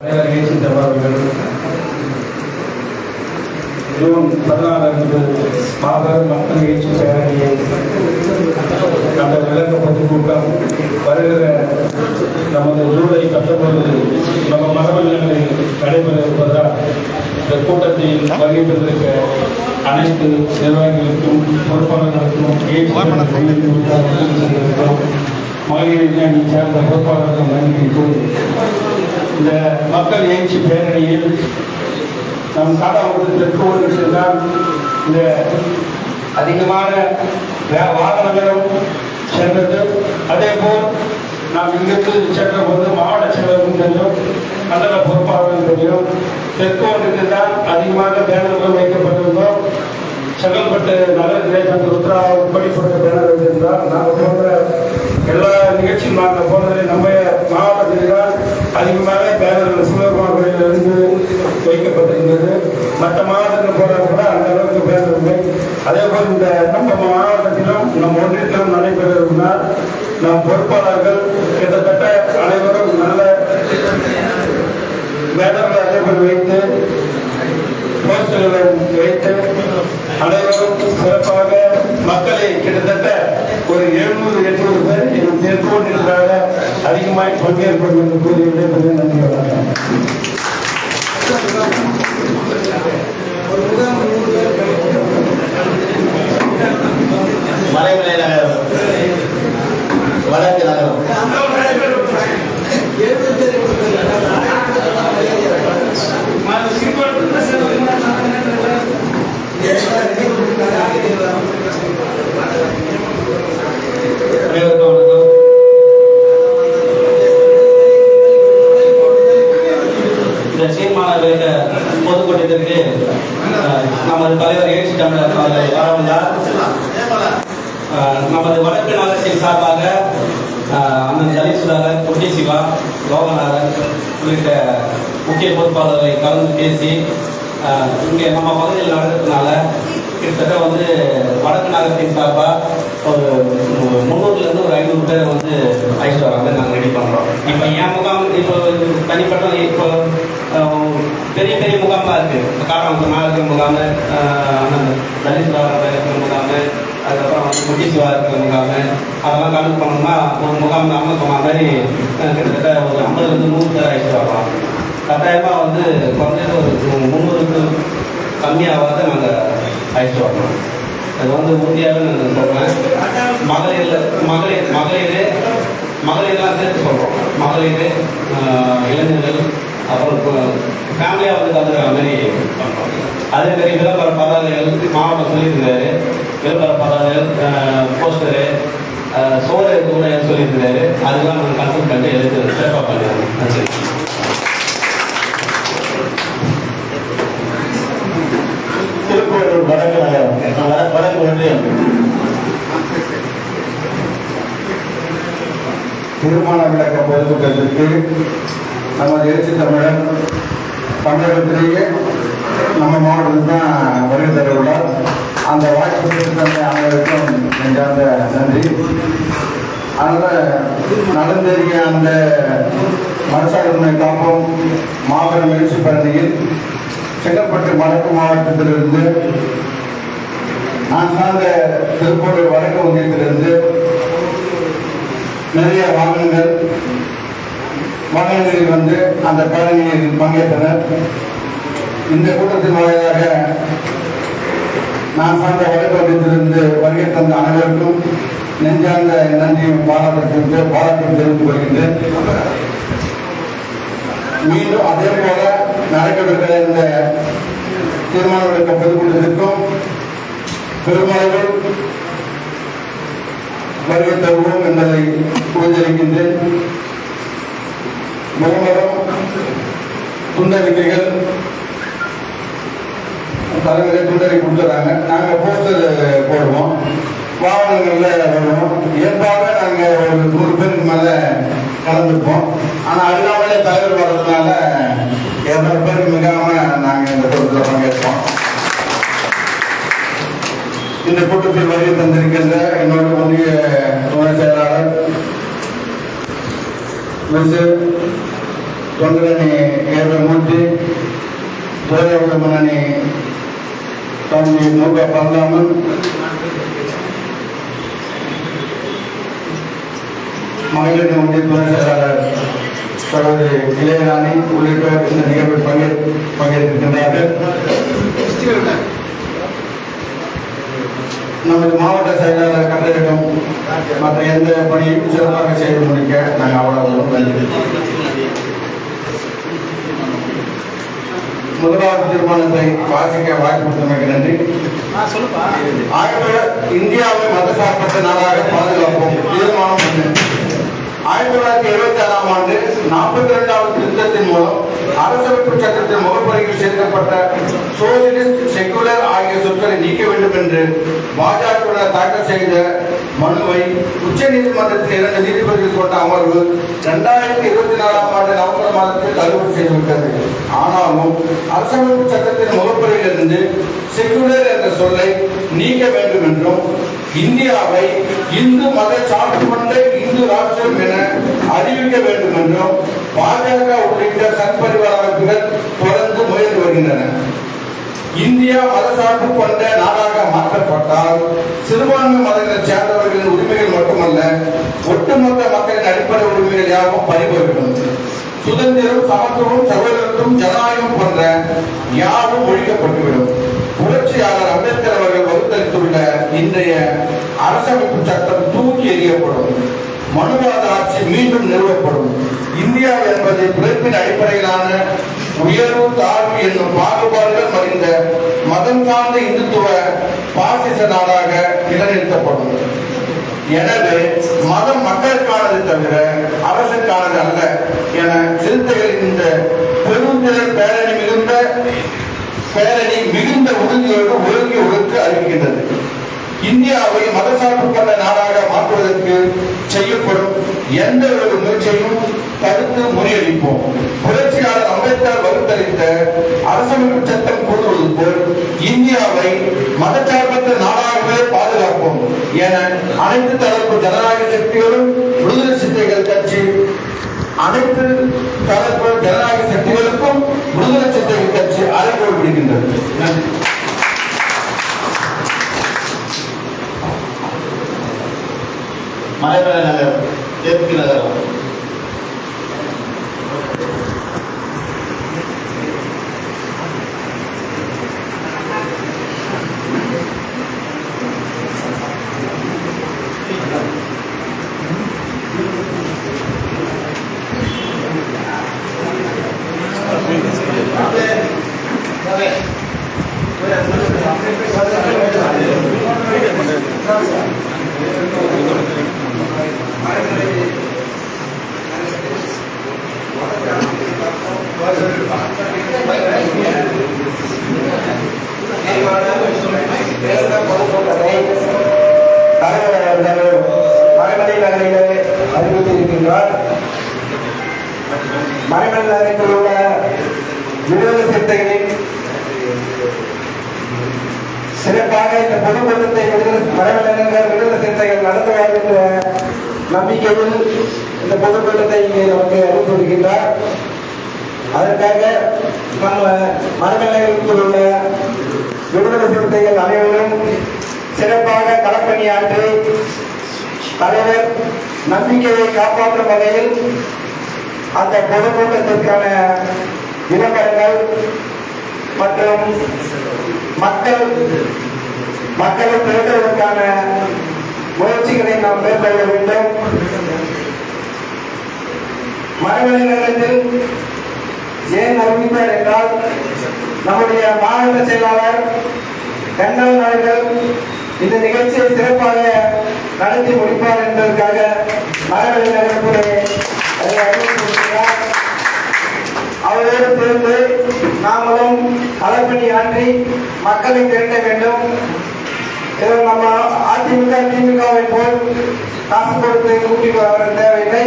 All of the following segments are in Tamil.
ஜூன் 14 மாபெரும் மக்கள் எழுச்சி பேரணியை அந்த விளக்க பொதுக்கூட்டம் வருகிற நமது ஜூலை 19 நம்ம மரபுகளில் நடைபெற இருப்பதால் இந்த கூட்டத்தில் வருகின்றிருக்க அனைத்து நிர்வாகிகளுக்கும் பொறுப்பாளர்களுக்கும் மகளிர் அணி சேர்ந்த பொறுப்பாளர்கள் நன்றி கூறி இந்த மக்கள் எழுச்சி பேரணியில் நம் காலாபுரத்திற்கு ஒரு சென்றால் இந்த அதிகமான வாகனங்களும் சென்றது. அதே போல் நாம் இங்கிருந்து சென்ற போது மாவட்ட செயலரும் தெரியும், மண்டல பொறுப்பாளர்கள் தெரியும். தெற்கோட்டுக்கு தான் அதிகமாக பேனர்கள் வைக்கப்பட்டிருந்தோம். செங்கல்பட்டு நகரத்திலே தங்கள் உத்தரா உட்படிப்பட்ட பேனர் வைத்திருந்தால் நாங்கள் போன்ற எல்லா நிகழ்ச்சியும் நாங்கள் போனதை நம்ம மாவட்டத்தில் தான் அதிகமாக பேனர்கள் சிவகுமாரிலிருந்து வைக்கப்பட்டிருந்தது. மற்ற மாவட்டத்தில் போனால் கூட அந்த அளவுக்கு பேனர் இல்லை. அதே போல் இந்த நம்ம மாவட்டத்திலும் நம் ஒன்றியத்திலும் நடைபெற இருந்தால் நம் பொறுப்பாளர்கள் கிட்டத்தட்ட அனைவரும் நல்ல பேனர்கள் அதேபோல் வைத்து போஸ்டர்களை வைத்து அனைவரும் சிறப்பாக மக்களை கிட்டத்தட்ட ஒரு 700-800 பேர் இன்னும் தெற்கோட்டிற்காக அதிகமாக பங்கேற்பது என்று கூறி விடைபெறுவது. நன்றி, வணக்கம். மலைமலை நகரம், வடக்கு நகரம், இந்த சீர்மானங்களுக்கு பொதுக்கூட்டத்திற்கு நமது தலைவர் எழுச்சி தமிழர் அவர்கள் வரவுள்ளார். நமது வடக்கு நகரத்தின் சார்பாக அண்ணன் ஜலீசுதாரர், குட்டி சிவா, லோகநாதன் உள்ளிட்ட முக்கிய பொறுப்பாளர்களை கலந்து பேசி இங்கே நம்ம பகுதியில் நடக்கிறதுனால கிட்டத்தட்ட வடக்கு நகரத்தின் சார்பாக ஒரு 300-லேருந்து ஒரு 500 பேர் அழைச்சிட்டு வராங்க. நாங்கள் ரெடி பண்ணுறோம். இப்போ என் முகாம் இப்போ தனிப்பட்ட இப்போ பெரிய பெரிய முகாம்லாம் இருக்குது. காரணம் நாகரிக முகாம், தலித்வார இருக்கிற முகாம், அதுக்கப்புறம் குட்டி சிவா இருக்கிற முகாம், அதெல்லாம் கணக்கு பண்ணோம்னா ஒரு முகாம் நம்ம சொன்ன மாதிரி கிட்டத்தட்ட ஒரு 50-100 பேர் அழைச்சிட்டு வரலாம். கட்டாயமாக குறைஞ்சது ஒரு 300க்கு கம்மியாகாத நாங்கள் அழைச்சிட்டு வரணும். அது உறுதியாகவே நான் சொல்கிறேன். மகளிர்லாம் சேர்த்து சொல்கிறோம். மகளிர், இளைஞர்கள், அப்புறம் ஃபேமிலியாக கலந்துக்கிற மாதிரி பண்ணுறோம். அதே மாதிரி விளம்பர பதாதைகள் மாவட்டம் சொல்லியிருந்தாரு. விளம்பர பதாதைகள், போஸ்டரு, சோறு கூட சொல்லியிருந்தாரு. அதெல்லாம் நாங்கள் கன்சல்ட் பண்ணி எடுத்து சேஃபாக பண்ணிடுறோம். நன்றி. திருப்பூர் வடக்கு நகரம், வடக்கு ஒன்றியம், தீர்மான விளக்க பொதுக்கூட்டத்திற்கு நமது எழுச்சி தமிழர் தமிழகத்திலேயே நம்ம மாவட்டத்தில் தான் வருகை தர உள்ளார். அந்த வாய்ப்பு தந்தை அனைவருக்கும் நெஞ்சார்ந்த நன்றி. அதனால் நடந்தேறிய அந்த மனசாட்சி காப்போம் மாபெரும் எழுச்சி பேரணியில் செங்கல்பட்டு வடக்கு மாவட்டத்திலிருந்து, நான் சார்ந்த திருப்பூர் வடக்கு ஒன்றியத்திலிருந்து நிறைய வாகனங்களில் அந்த பேரணியில் பங்கேற்றனர். இந்த கூட்டத்தின் வாயிலாக நான் சார்ந்த வடக்கு ஒன்றியத்திலிருந்து வருகை தந்த அனைவருக்கும் நெஞ்சார்ந்த நன்றியும் பாராட்டும் தெரிவித்துக் கொள்கின்றேன். மீண்டும் அதே போல நடக்கவிருக்கிற இந்த தீர்மான விளக்க பொதுக்கூட்டத்திற்கும் பெருமளவில் வருகை தருவோம் என்பதை உறுதியளிக்கின்றேன். முகமரம், துண்டறிக்கைகள் தலைவரை துண்டறி கொடுத்துறாங்க. நாங்கள் போஸ்டர் போடுவோம், வாகனங்களில் வருவோம். இயல்பாக நாங்கள் ஒரு 100 பேருக்கு மேலே கலந்துருப்போம். ஆனால் அல்லாமலே தலைவர் வர்றதுனால 200 பேருக்கு மிகாமல் நாங்கள் இந்த கூட்டத்தில் பங்கேற்போம். இந்த கூட்டத்தில் வருகை தந்திருக்கின்ற என்னோட ஒன்றிய துணை செயலாளர் தொண்டரணி ஏழமூர்த்தி திரையுலக முன்னணி தம்பி முக பரந்தாமன், மகளிர் ஒன்றிய துணை செயலாளர் சகோதரி இளையராணி உள்ளிட்டோர் இந்த நிகழ்வில் பங்கேற்கின்றார்கள். நமது மாவட்ட செயலாளர் கட்டளையிடம் மற்ற எந்த பணியும் சிறப்பாக செய்து முடிக்க நாங்கள் அவ்வளவு நன்றி. முதலாவது தீர்மானத்தை வாசிக்க வாய்ப்பு கொடுத்தமைக்கு நன்றி. இந்தியாவை மதசார்பற்ற நாடாக பாதுகாப்போம். தீர்மானம் 1976ஆம் ஆண்டு 42வது திருத்தத்தின் மூலம் அரசமைப்பு சட்டத்தின் முகப்பொறியில் சேர்க்கப்பட்ட சோசியலிஸ்ட், செகுலர் ஆகிய சொற்களை நீக்க வேண்டும் என்று பாஜக தாக்கல் செய்த மனுவை உச்ச நீதிமன்றத்தின் 2 நீதிபதிகள் கொண்ட அமர்வு 2024ஆம் ஆண்டு நவம்பர் மாதத்தில் தள்ளுபடி செய்துவிட்டது. ஆனாலும் அரசமைப்பு சட்டத்தின் முகப்பொறியிலிருந்து செகுலர் என்ற சொல்லை நீக்க வேண்டும் என்றும் இந்தியாவை இந்து மத சார்பு கொண்ட இந்து ராஷ்டிரம் என அறிவிக்க வேண்டும் என்றும் பாஜக உள்ளிட்ட சத்பரிவார அமைப்புகள் தொடர்ந்து முயன்று வருகின்றன. இந்தியா மதசார்பு கொண்ட நாடாக மாற்றப்பட்டால் சிறுபான்மை மதங்களைச் சேர்ந்தவர்களின் உரிமைகள் மட்டுமல்ல, ஒட்டுமொத்த மக்களின் அடிப்படை உரிமைகள் யாவும் பறிபோய்விடும். சுதந்திரம், சமத்துவம், சகோதரத்துவம், ஜனநாயகம் போன்ற யாவும் ஒழிக்கப்பட்டுவிடும். புரட்சியாளர் அம்பேத்கர் அவர்கள் வகுத்தளித்துள்ள இன்றைய அரசமைப்பு சட்டம் தூக்கி எறியப்படும். மனுவாத ஆட்சி மீண்டும் நிறுவப்படும். இந்தியா என்பது பிறப்பின் அடிப்படையிலான உயர்வு தாழ்வு என்னும் பாகுபாடுகள் மறைந்த மதம் சார்ந்த இந்துத்துவ பாசிச நாடாக நிலைநிறுத்தப்படும். எனவே மதம் மக்களுக்கானது தவிர அரசுக்கானது அல்ல என சிறுத்தைகளின் இந்த பெருந்திரள் பேரணி மிகுந்த உறுதியோடு ஒழுங்கி ஒழுங்கு அறிவிக்கின்றது. இந்தியாவை மதசார்பு கொண்ட நாடாக மாற்றுவதற்கு செய்யப்படும் எந்த ஒரு முயற்சியையும் தடுத்து முறியடிப்போம். புரட்சியாளர் அம்பேத்கர் வகுத்தளித்த அரசமைப்பு சட்டம் கூறுவது போல் இந்தியாவை மதச்சார்பற்ற நாடாகவே பாதுகாப்போம் என அனைத்து தரப்பு ஜனநாயக சக்திகளும் விடுதலை சிறுத்தைகள் கட்சி அனைத்து தரப்பு ஜனநாயக சக்திகளுக்கும் விடுதலை சிறுத்தைகள் கட்சி அழைப்பு விடுகின்றது. நன்றி. மலைமலை நகர், தெற்கு நகரம். மறைமலை நகரிலே அறிவித்திருக்கின்றார். மறைமலை நகரில் உள்ள விடுதலை சிறுத்தைகளின் சிறப்பாக இந்த பொதுக்கூட்டத்தை மறைமலை நகர் விடுதலை சிறுத்தைகள் நடத்துவார் என்ற நம்பிக்கையில் இந்த பொதுக்கூட்டத்தை இங்கே நமக்கு அறிவித்திருக்கின்றார். அதற்காக நம்ம மறைமலை நகரில் உள்ள விடுதலை சிறுத்தைகள் அனைவரும் சிறப்பாக களப்பணியாற்றி தலைவர் நம்பிக்கையை காப்பாற்றும் வகையில் அந்த பொதுக்கூட்டத்திற்கான விளம்பரங்கள் மற்றும் மக்களை திரட்டுவதற்கான முயற்சிகளை நாம் மேற்கொள்ள வேண்டும். மறைமலை நகரத்தில் ஏன் அறிவித்தார் என்றால், நம்முடைய மாவட்ட செயலாளர் கண்ணன் அவர்கள் இந்த நிகழ்ச்சியை சிறப்பாக நடத்தி முடிப்பார் என்பதற்காக மறைமலை நகரத்திலே அறிவித்திருக்கிறார். அவரோடு சேர்ந்து நாமளும் களப்பணி ஆற்றி மக்களை திரட்ட வேண்டும். இதில் நம்ம திமுகவை போல் காசு கொடுத்து கூட்டிட்டு வர தேவையில்லை.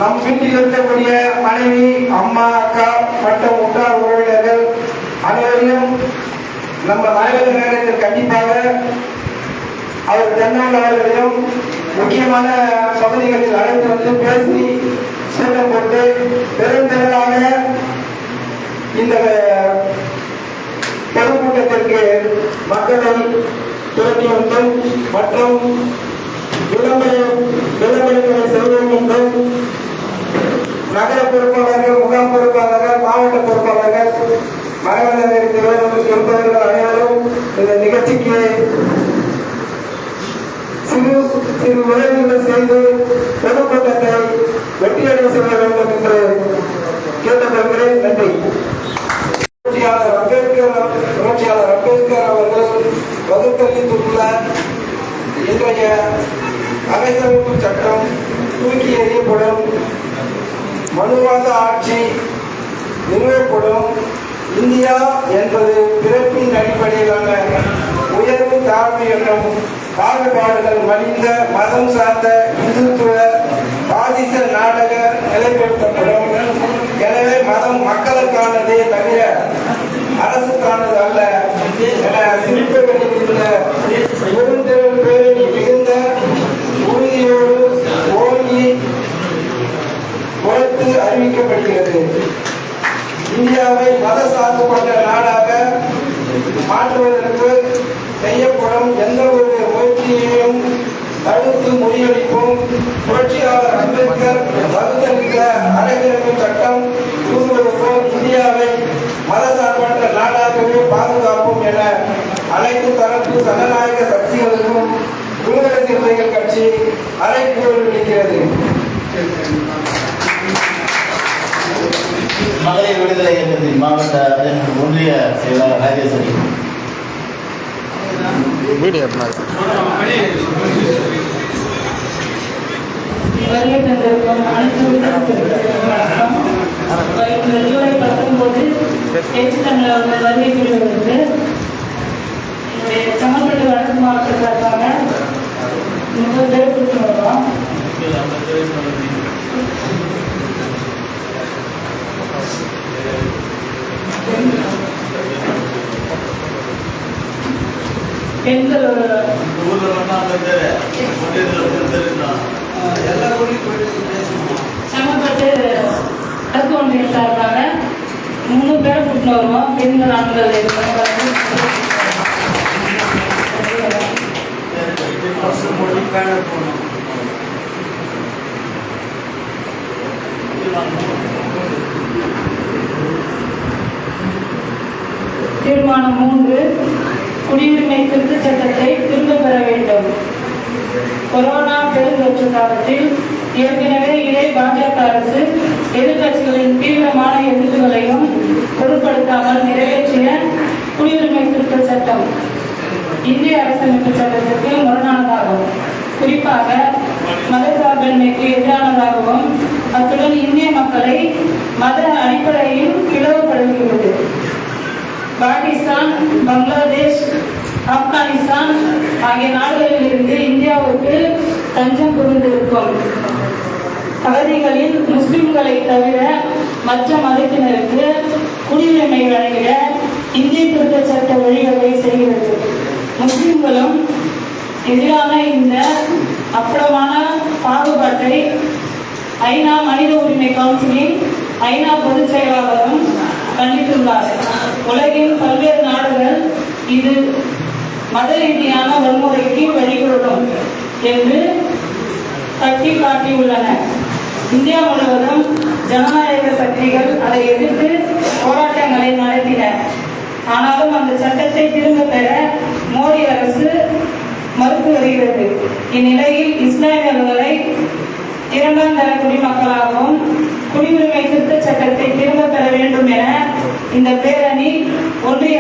நம் வீட்டில் இருக்கக்கூடிய மனைவி, அம்மா, அக்கா மற்றும் உற்றார் உறவினர்கள் அனைவரையும் நம்ம மறைமலை நேரத்தில் கண்டிப்பாக அவர் தென்னவர்களையும் முக்கியமான பகுதிகளில் அழைத்து வந்து பேசி கூட்டம் போட்டு பெருந்திரளாக இந்த பொதுக்கூட்டத்திற்கு மக்களை திரட்டி வந்தும் மற்றும் விளம்பரங்களை செய்வோம் என்றும் நகர பொறுப்பாளர்கள், முகாம் பொறுப்பாளர்கள், மாவட்ட பொறுப்பாளர்கள், மரவளர் இருப்பவர்கள் அனைவரும் இந்த நிகழ்ச்சிக்கு சிறு சிறு உதவிகள் செய்து பொதுக்கூட்டத்தை வெற்றியடை செய்ய வேண்டும் என்று கேட்டுக்கொள்கிறேன். நன்றி. புரட்சியாளர் அம்பேத்கர் அவர்கள் வகுத்தளித்துள்ள இன்றைய அரசமைப்பு சட்டம் தூக்கி எறியப்படும், மனுவாத ஆட்சி நிறுவப்படும், இந்தியா என்பது பிறப்பின் அடிப்படையிலான உயர்வு தாழ்வு என்னும் பாகுபாடுகள் மலிந்த மதம் சார்ந்த இந்துத்துவ பாதிச நாடக நிலைப்படுத்தப்படும். எனவே மதம் மக்களுக்கானதே தவிர அரசுக்கானது அல்ல என சிரிப்புகளில் உள்ள பெருந்திரள் பேரணி மிகுந்த உறுதியோடு ஓங்கி உழைத்து அறிவிக்கப்படுகிறது. இந்தியாவை மத சார்பு கொண்ட நாடாக மாற்றுவதற்கு செய்யப்படும் எந்த ஒரு முயற்சியையும் தடுத்து முறியடிப்போம். புரட்சியாளர் அம்பேத்கர் வகுத்தளித்த அரசியலமைப்பு சட்டம் கூறுவது போல் இந்தியாவை மதசார்பற்ற நாடாகவே பாதுகாப்போம் என அனைத்து தரப்பு ஜனநாயக சக்திகளுக்கும் விடுதலை சிறுத்தைகள் கட்சி அழைப்புகள் விடுக்கிறது. மகளிர் விடுதலை இயக்கத்தின் மாவட்ட ஒன்றிய செயலாளர் ராஜேஸ்வரி. வருகை தந்திருக்கும் அனைத்து வணக்கம். ஜூலை 19 பேச்சு தமிழர்கள் வருகை பெறுவதற்கு என்னுடைய செங்கல்பட்டு வடக்கு மாவட்ட சார்பாக 30 பேர் கொடுத்து வருவோம். பெண்கள் ஒரு செங்கல்பட்டு வடக்கு ஒன்றிய சார்பாக 3 பேர் கூட்டிட்டு வருவோம். பெண்கள் ஆண்கள் தீர்மானம் 3, குடியுரிமை திருத்த சட்டத்தை திரும்ப பெற வேண்டும். கொரோனா பெருந்தொற்று காலத்தில் ஏற்கனவே இதே பாஜக அரசு எதிர்கட்சிகளின் தீவிரமான எதிர்ப்புகளையும் பொருட்படுத்தாமல் நிறைவேற்றிய குடியுரிமை திருத்த சட்டம் இந்திய அரசமைப்பு சட்டத்திற்கு முரணானதாகும். குறிப்பாக மதசார்பின்மைக்கு எதிரானதாகவும் அத்துடன் இந்திய மக்களை மத அடிப்படையில் பிளவுபடுத்துகிறது. பாகிஸ்தான், பங்களாதேஷ், ஆப்கானிஸ்தான் ஆகிய நாடுகளில் இருந்து இந்தியாவுக்கு தஞ்சம் புரிந்திருக்கும் அகதிகளில் முஸ்லிம்களை தவிர மற்ற மதத்தினருக்கு குடியுரிமை வழங்கிட இந்திய திருத்த சட்ட வழிவகை செய்கிறது. முஸ்லிம்களும் எதிரான இந்த அப்பளமான பாகுபாட்டை ஐநா மனித உரிமை கவுன்சிலின் ஐநா பொதுச் செயலாளரும் கண்டித்துள்ளார். உலகின் பல்வேறு நாடுகள் இது மத ரீதியான வன்முறைக்கு வழிகொடுக்கும் என்று தட்டி காட்டியுள்ளன. இந்தியா முழுவதும் ஜனநாயக சக்திகள் அதை எதிர்த்து போராட்டங்களை நடத்தின. ஆனாலும் அந்த சட்டத்தை திரும்ப பெற மோடி அரசு மறுத்து வருகிறது. இந்நிலையில் இஸ்லாமியர்களை 2ஆம் தர குடிமக்களாகவும் குடியுரிமை திருத்த சட்டத்தை திரும்ப பெற வேண்டும் என இந்த பேரணி ஒன்றிய